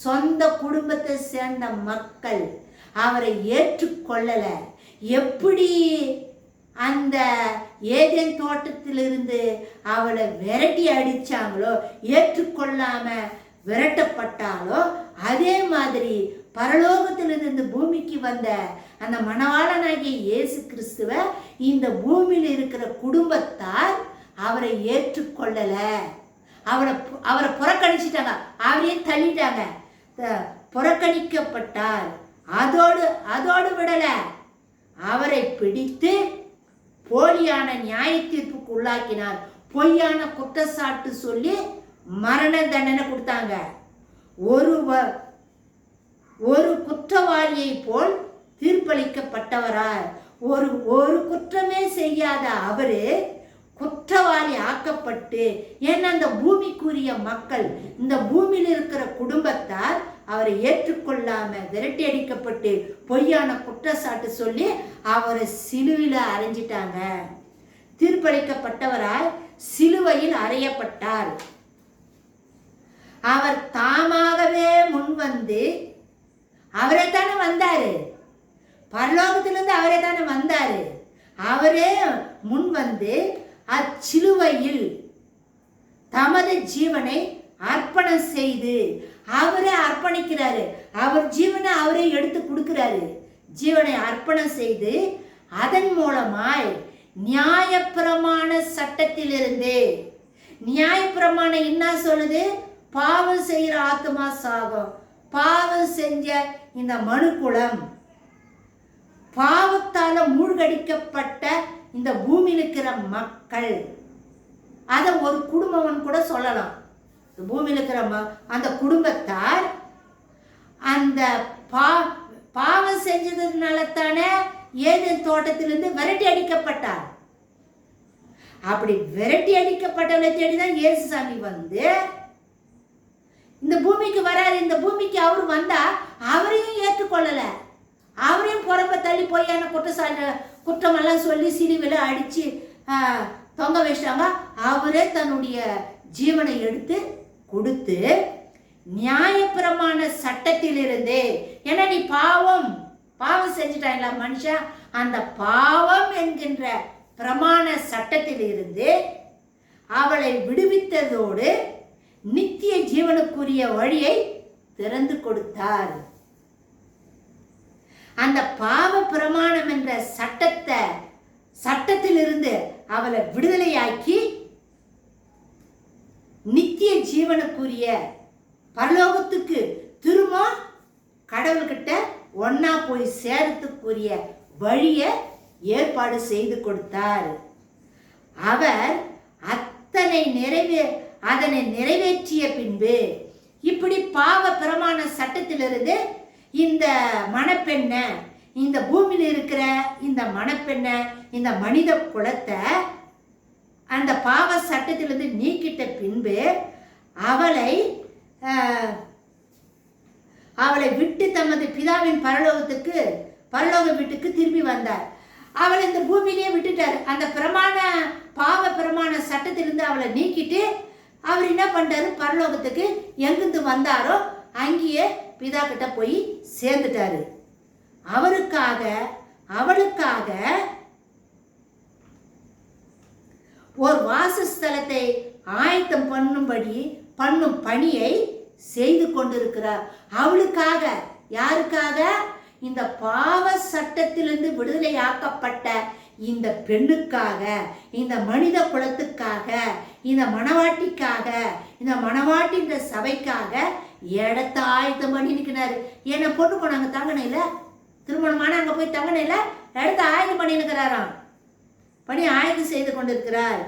Speaker 1: சொந்த குடும்பத்தை சேர்ந்த மக்கள் அவரை ஏற்றுக்கொள்ளல. எப்படி அந்த ஏதேன் தோட்டத்திலிருந்து அவளை விரட்டி அடிச்சாங்களோ, ஏற்றுக்கொள்ளாம விரட்டப்பட்டாலோ, அதே மாதிரி பரலோகத்திலிருந்து பூமிக்கு வந்த அந்த மணவாளனாகிய இயேசு கிறிஸ்துவ இந்த பூமியில் இருக்கிற குடும்பத்தார் அவரை ஏற்றுக்கொள்ளல. அவரை புறக்கணிச்சிட்டாங்க, அவரையும் தள்ளிட்டாங்க. புறக்கணிக்கப்பட்டார். அதோடு விடல, அவரை பிடித்து போலியான நியாய தீர்ப்புக்கு உள்ளாக்கினார். பொய்யான குற்றச்சாட்டு சொல்லி மரண தண்டனை கொடுத்தாங்க. ஒரு குற்றவாளியை போல் தீர்ப்பளிக்கப்பட்டவரார். ஒரு குற்றமே செய்யாத அவரு குற்றவாளி ஆக்கப்பட்டு, ஏன்னா அந்த பூமிக்குரிய மக்கள், இந்த பூமியில் இருக்கிற குடும்பத்தார் அவரை ஏற்றுக்கொள்ளாம விரட்டி அடிக்கப்பட்டு பொய்யான குற்றச்சாட்டு சொல்லி அவரை சிலுவையில் அறைஞ்சிட்டாங்க. தீர்ப்பளிக்கப்பட்டவரால் சிலுவையில் அறையப்பட்டார். அவர் தாமாகவே முன் வந்து, அவரே தானே வந்தாரு, பரலோகத்திலிருந்து அவரே தானே வந்தாரு. அவரே முன் வந்து அச்சிலுவையில் தமது ஜீவனை அர்ப்பணம் செய்து, அவரே அர்ப்பணிக்கிறாரு. அவர் ஜீவனை அவரே எடுத்து கொடுக்கிறாரு. ஜீவனை அர்ப்பணம் செய்து அதன் மூலமாய் நியாயப்பிரமாண சட்டத்திலிருந்து, நியாயப்பிரமாணம் என்ன சொல்லுது? பாவம் செய்கிற ஆத்மா சாகும். பாவம் செஞ்ச இந்த மனுக்குலம், பாவத்தால மூழ்கடிக்கப்பட்ட இந்த பூமியில் இருக்கிற மக்கள், அதை ஒரு குடும்பம் கூட சொல்லலாம். பூமியில் இருக்கிற அந்த குடும்பத்தார் அந்த பாவம் செஞ்சதுனால தானே ஏதேன் தோட்டத்திலிருந்து விரட்டி அடிக்கப்பட்டார். அப்படி விரட்டி அடிக்கப்பட்டவளை தேடிதான் இயேசு சாமி வந்து இந்த பூமிக்கு வராரு. இந்த பூமிக்கு அவர் வந்தா அவரையும் ஏற்றுக்கொள்ளல, அவரையும் புறம்ப தள்ளி பொய்யான குற்றமெல்லாம் சொல்லி சிலுவையில் அடிச்சு தொங்க வச்சிட்டாங்க. அவரே தன்னுடைய ஜீவனை எடுத்து கொடுத்து நியாயப்பிரமாண சட்டத்திலிருந்து, ஏன்னா நீ பாவம் செஞ்சுட்டாங்களா மனுஷன், அந்த பாவம் என்கின்ற பிரமாண சட்டத்தில் இருந்து அவளை விடுவித்ததோடு நித்திய ஜீவனுக்குரிய வழியை திறந்து கொடுத்தார். அந்த பாவ பிரமாணம் என்ற சட்டத்திலிருந்து அவளை விடுதலையாக்கி நித்திய ஜீவனுக்குரிய பரலோகத்துக்கு திரும்ப கடவுள்கிட்ட ஒன்னா போய் சேரத்துக்குரிய வழிய ஏற்பாடு செய்து கொடுத்தார். அவர் அதனை நிறைவேற்றிய பின்பு இப்படி பாவ பிரமாண சட்டத்திலிருந்து இந்த மணப்பெண்ணை, இந்த பூமியில் இருக்கிற இந்த மணப்பெண்ணை, இந்த மனித குலத்தை அந்த பாவ சட்டத்திலிருந்து நீக்கிட்ட பின்பு அவளை விட்டு தமது பிதாவின் பரலோக வீட்டுக்கு திரும்பி வந்தார். அவளை இந்த பூமியிலேயே விட்டுட்டார். அந்த பாவ பிரமாண சட்டத்திலிருந்து அவளை நீக்கிட்டு அவர் என்ன பண்றாரு, பரலோகத்துக்கு எங்கிருந்து வந்தாரோ அங்கேயே பிதா கிட்ட போய் சேர்ந்துட்டாரு. அவளுக்காக ஒரு வாசஸ்தலத்தை ஆயத்தம் பண்ணும் பணியை செய்து கொண்டிருக்கிறார். அவளுக்காக, யாருக்காக? இந்த பாவ சட்டத்திலிருந்து விடுதலையாக்கப்பட்ட இந்த பெண்ணுக்காக, இந்த மனித குலத்துக்காக, இந்த மணவாட்டிக்காக, இந்த மணவாட்டின்ற சபைக்காக இடத்தை ஆயத்தம் பண்ணி நிற்கிறாரு. ஏன்னா பொண்ணு போனாங்க தங்கனையில, திருமணமான அங்கே போய் தங்கனையில இடத்த ஆயத்தம் பண்ணி நிற்கிறாராம். பணி ஆயத்தம் செய்து கொண்டிருக்கிறார்.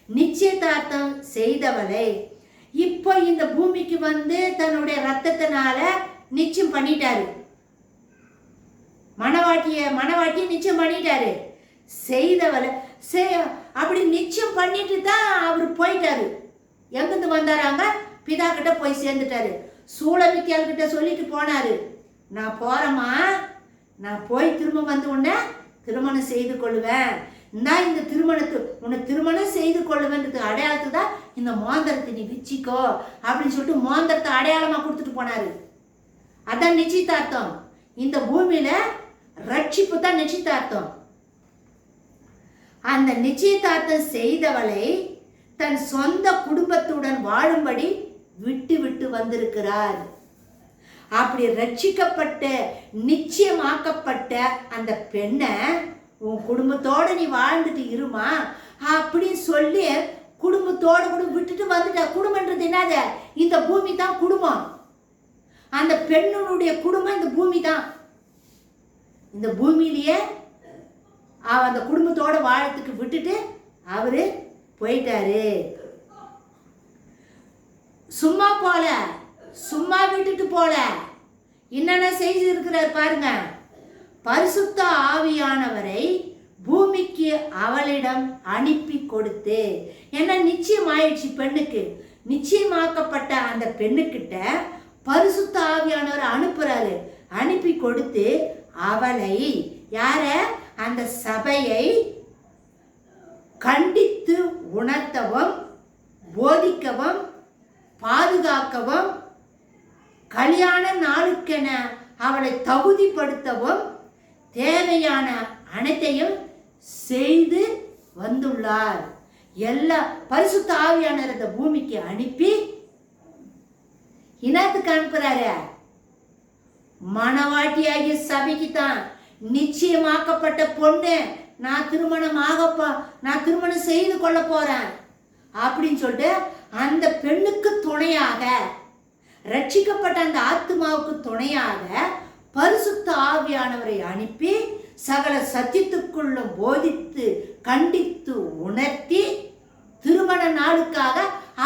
Speaker 1: நிச்சயதார்த்தம் செய்தவளை இப்போ இந்த பூமிக்கு வந்து தன்னுடைய ரத்தத்தினால நிச்சயம் பண்ணிட்டாரு. மணவாட்டிய நிச்சயம் பண்ணிட்டாரு. செய்தவளை அப்படி நிச்சயம் பண்ணிட்டு தான் அவர் போயிட்டாரு. எங்கிருந்து வந்தாராங்க? பிதா கிட்ட போய் சேர்ந்துட்டாரு. சூளமித்தியால் கிட்ட சொல்லிட்டு போனாரு, நான் போறேம்மா, நான் போய் திரும்ப வந்து உன்னை திருமணம் செய்து கொள்ளுவேன். இந்த உன்னை திருமணம் செய்து கொள்ளுவேன்றது அடையாளத்து தான் இந்த மோந்திரத்தை நீ வச்சிக்கோ அப்படின்னு சொல்லிட்டு மோந்திரத்தை அடையாளமா கொடுத்துட்டு போனாரு. அதான் நிச்சயதார்த்தம். இந்த பூமியில ரட்சிப்பு தான் நிச்சயதார்த்தம். அந்த நிச்சயதார்த்தம் செய்தவளை தன் சொந்த குடும்பத்துடன் வாழும்படி விட்டு வந்திருக்கிறார். அப்படி ரட்சிக்கப்பட்ட நிச்சயமாக்கப்பட்ட அந்த பெண்ணை உன் குடும்பத்தோட நீ வாழ்ந்துட்டு இருமா அப்படின்னு சொல்லி குடும்பத்தோட கூட விட்டுட்டு வந்துட்ட. குடும்பம்ன்றது என்னது? இந்த பூமி தான் குடும்பம். அந்த பெண்ணுடைய குடும்பம் இந்த பூமி தான். இந்த பூமியிலேயே அந்த குடும்பத்தோட வாழத்துக்கு விட்டுட்டு அவரு போயிட்டாரு. சும்மா விட்டுட்டு போல என்னென்ன செய்து இருக்கிறார் பாருங்க. பரிசுத்த ஆவியானவரை பூமிக்கு அவளிடம் அனுப்பி கொடுத்து, ஏன்னா நிச்சயம் ஆயிடுச்சு பெண்ணுக்கு. நிச்சயமாக்கப்பட்ட அந்த பெண்ணுக்கிட்ட பரிசுத்த ஆவியானவர் அனுப்புறாரு. அனுப்பி கொடுத்து அவளை, யார? அந்த சபையை கண்டித்து உணர்த்தவும், போதிக்கவும், பாதுகாக்கவும், கல்யாண நாளுக்கென அவளை தகுதிப்படுத்தவும் தேவையான அனைத்தையும் செய்து வந்துள்ளார். எல்லா பரிசுத்த ஆவியானவர் இந்த பூமிக்கு அனுப்பி இனத்துக்கு அனுப்புறாரு. மணவாட்டியாகிய சபைக்கு தான். நிச்சயமாக்கப்பட்ட பொண்ணு, நான் திருமணம் செய்து கொள்ள போறேன் அப்படின்னு சொல்லிட்டு அந்த பெண்ணுக்கு துணையாக, ரட்சிக்கப்பட்ட அந்த ஆத்மாவுக்கு துணையாக பரிசுத்த ஆவியானவரை அனுப்பி சகல சத்தியத்துக்குள்ளும் போதித்து, கண்டித்து, உணர்த்தி திருமண நாளுக்காக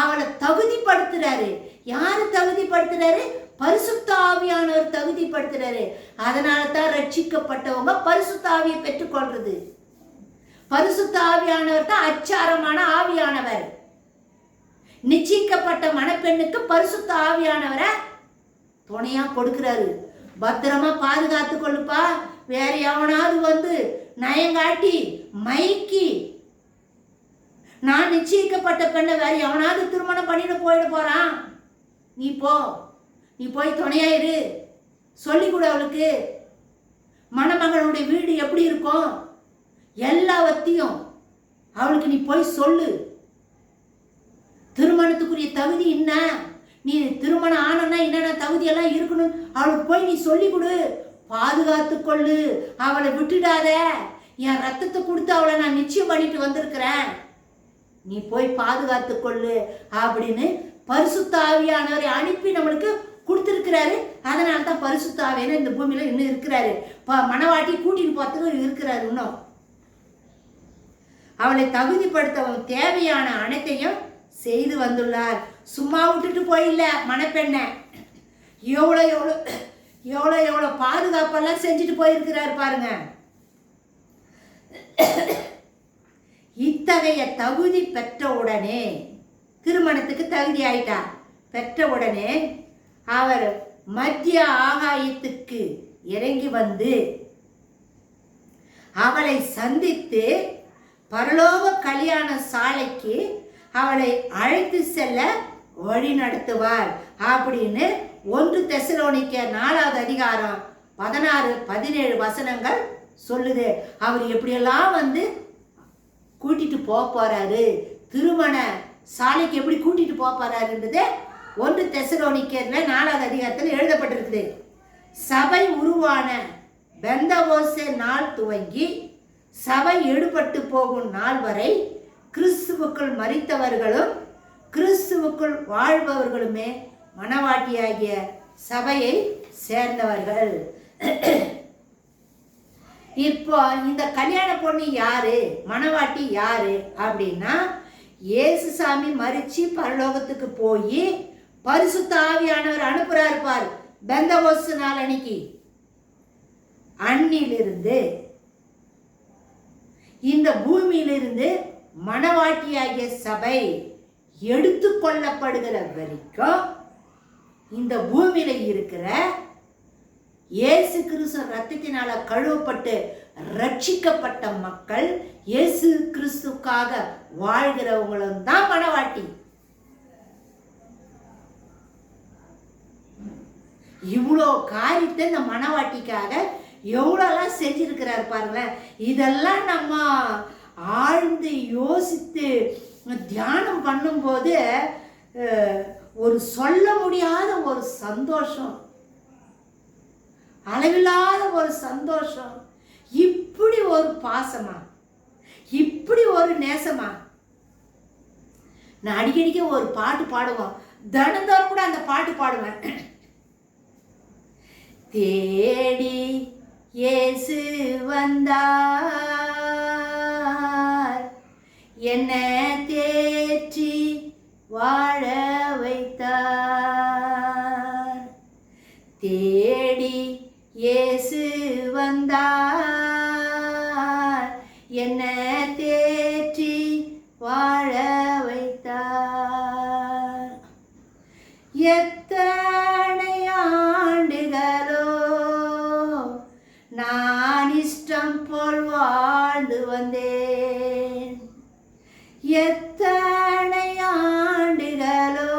Speaker 1: அவளை தகுதிப்படுத்துறாரு. யாரு தகுதிப்படுத்துறாரு? பரிசுத்த ஆவியானவர் தகுதிப்படுத்துறாரு. அதனால தான் ரட்சிக்கப்பட்டவங்க பரிசுத்த ஆவியை பெற்றுக்கொள்றது. பரிசுத்த ஆவியானவர் தான் அச்சாரமான ஆவியானவர். நிச்சயிக்கப்பட்ட மணப்பெண்ணுக்கு பரிசுத்த ஆவியானவரை துணையா கொடுக்கிறாரு. பத்திரமா பாதுகாத்து கொள்ளுப்பா, வேற எவனாவது வந்து நயங்காட்டி மைக்கி நான் நிச்சயிக்கப்பட்ட பெண்ணை வேற எவனாவது திருமணம் பண்ணிட்டு போயிட போறான், நீ போய் துணையாயிரு சொல்லி கொடு அவளுக்கு. மணமகளுடைய வீடு எப்படி இருக்கும், எல்லாவற்றையும் அவளுக்கு நீ போய் சொல்லு. திருமணத்துக்குரிய தகுதி என்ன, நீ திருமணம் ஆனா என்னென்ன தகுதியெல்லாம் இருக்கணும் அவளுக்கு போய் நீ சொல்லி கொடு. பாதுகாத்து கொள்ளு, அவளை விட்டுடாத. என் ரத்தத்தை கொடுத்து அவளை நான் நிச்சயம் பண்ணிட்டு வந்திருக்கிறேன், நீ போய் பாதுகாத்து கொள்ளு அப்படின்னு பரிசுத்த ஆவியானவரை அனுப்பி நம்மளுக்கு கொடுத்துருக்கிறாரு. அதனால தான் பரிசுத்த ஆவியான இந்த பூமியில இன்னும் இருக்கிறாரு. மணவாட்டி கூட்டிட்டு போறதுக்கு இருக்கிறாரு. இன்னும் அவளை தகுதிப்படுத்த தேவையான அனைத்தையும் செய்து வந்துள்ளார். சும்மா விட்டுட்டு போயில்ல மணப்பெண்ணை. எவ்வளோ எவ்வளோ எவ்வளோ எவ்வளோ பாதுகாப்பெல்லாம் செஞ்சுட்டு போயிருக்கிறார் பாருங்க. இத்தகைய தகுதி பெற்ற உடனே, திருமணத்துக்கு தகுதி ஆயிட்டா, பெற்ற உடனே அவர் மத்திய ஆகாயத்துக்கு இறங்கி வந்து அவளை சந்தித்து பரலோக கல்யாண சாலைக்கு அவளை அழைத்து செல்ல வழி நடத்துவார் அப்படின்னு 1 தெசலோனிக்கேயர் 4வது அதிகாரம் 16-17 வசனங்கள் சொல்லுது. அவர் எப்படியெல்லாம் வந்து கூட்டிட்டு போறாரு, திருமண சாலைக்கு எப்படி கூட்டிட்டு போறாருன்றது 1 தெசலோனிக்கேயர்ல 4வது அதிகாரத்தில் எழுதப்பட்டிருக்குது. சபை உருவான பெந்தகோஸ்தே நாள் துவங்கி சபை எடுபட்டு போகும் நாள் வரை கிறிஸ்துவுக்குள் மரித்தவர்களும் கிறிஸ்துவுக்குள் வாழ்பவர்களுமே மணவாட்டியாகிய சபையை சேர்ந்தவர்கள். இப்போ இந்த கல்யாண பொண்ணு யாரு, மணவாட்டி யாரு அப்படின்னா, இயேசுசாமி மரிச்சு பரலோகத்துக்கு போய் பரிசுத்த ஆவியானவர் அனுப்புறாரு பார் பெந்தகோஸ்து நாள் அன்னைக்கு. அன்னிலிருந்து இந்த பூமியிலிருந்து மணவாட்டியாகிய சபை எடுத்து கொள்ளப்படுகிற வரைக்கும் இந்த பூமியில இருக்கிற இயேசு கிறிஸ்து ரத்தத்தினால கழுவப்பட்டு ரட்சிக்கப்பட்ட மக்கள், இயேசு கிறிஸ்துக்காக வாழ்கிறவங்களும் தான் மணவாட்டி. இவ்வளோ காரியத்தை இந்த மணவாட்டிக்காக எவ்வளோலாம் செஞ்சிருக்கிறார் பாருங்களேன். இதெல்லாம் நம்ம ஆழ்ந்து யோசித்து தியானம் பண்ணும்போது ஒரு சொல்ல முடியாத ஒரு சந்தோஷம், அளவில்லாத ஒரு சந்தோஷம். இப்படி ஒரு பாசமா, இப்படி ஒரு நேசமா. நான் அடிக்கடிக்க ஒரு பாட்டு பாடுவோம், தினந்தோறும் கூட அந்த பாட்டு பாடுவேன். தேடி இயேசு வந்தார், என்ன தேற்றி வாழ வைத்தார். தேடி இயேசு வந்தார், என்ன தேற்றி வாழ வைத்தார். எத்தனை ஆண்டுகளோ நான் இஷ்டம் போல் வாழ்ந்து வந்தேன். எத்தனை ஆண்டுகளோ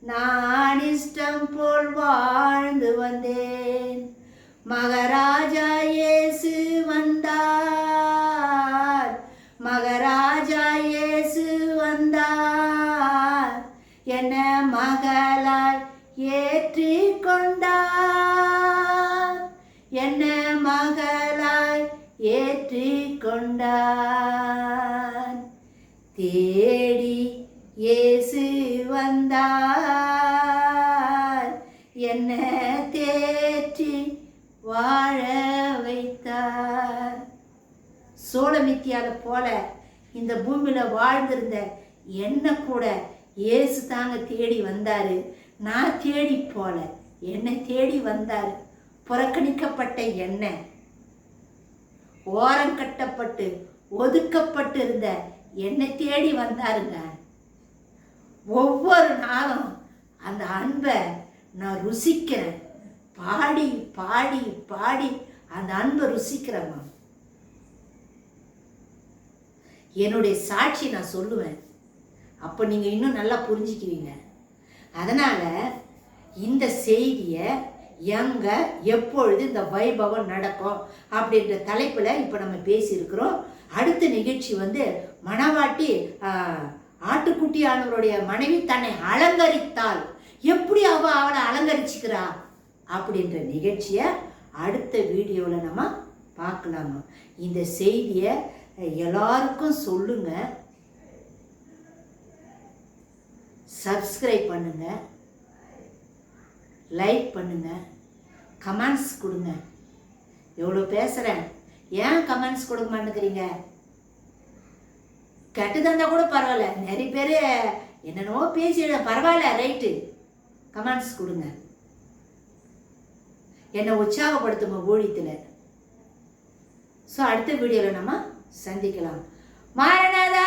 Speaker 1: நான் இஷ்டம் போல் வாழ்ந்து வந்தேன். மகாராஜா இயேசு வந்தார், மகாராஜா இயேசு வந்தார், என்ன மகளாய் ஏற்றிக் கொண்டார், என்ன மகளாய் ஏற்றிக் கொண்டார். தேடி இயேசு வந்தார், என்ன தேற்றி வாழ வைத்தார். சோளமித்தியால போல இந்த பூமியில வாழ்ந்திருந்த என்ன கூட இயேசு தாங்க தேடி வந்தாரு. நான் தேடி போல, என்னை தேடி வந்தாரு. புறக்கணிக்கப்பட்ட என்ன, ஓரங்கட்டப்பட்டு ஒதுக்கப்பட்டு இருந்த என்னை தேடி வந்தாருங்க. ஒவ்வொரு நாளும் அந்த அன்பை நான் ருசிக்கிறேன். பாடி பாடி பாடி அந்த அன்பை ருசிக்கிறேம்மா. என்னுடைய சாட்சி நான் சொல்லுவேன், அப்போ நீங்கள் இன்னும் நல்லா புரிஞ்சுக்குவீங்க. அதனால் இந்த செய்தியை எங்கே எப்பொழுது இந்த வைபவம் நடக்கும் அப்படின்ற தலைப்பில் இப்போ நம்ம பேசியிருக்கிறோம். அடுத்த நிகழ்ச்சி வந்து மணவாட்டி ஆட்டுக்குட்டியானவருடைய மனைவி தன்னை அலங்கரித்தாள், எப்படி அவளை அலங்கரிச்சுக்கிறா அப்படின்ற நிகழ்ச்சியை அடுத்த வீடியோவில் நம்ம பார்க்கலாமா. இந்த செய்தியை எல்லாருக்கும் சொல்லுங்க, சப்ஸ்கிரைப் பண்ணுங்க, லைக் பண்ணுங்க, கமெண்ட்ஸ் கொடுங்க. எவ்வளோ பேசுகிறேன், ஏன் கமெண்ட்ஸ் கொடுக்க மாட்டேங்கிறீங்க? கெட்டதா கூட பரவாயில்ல, நிறைய பேர் என்னென்னவோ பேசிட பரவாயில்ல, ரைட்டு, கமெண்ட்ஸ் கொடுங்க, என்னை உற்சாகப்படுத்துங்க ஊழியத்தில். ஸோ அடுத்த வீடியோவில் நம்ம சந்திக்கலாம். மாரநாதா.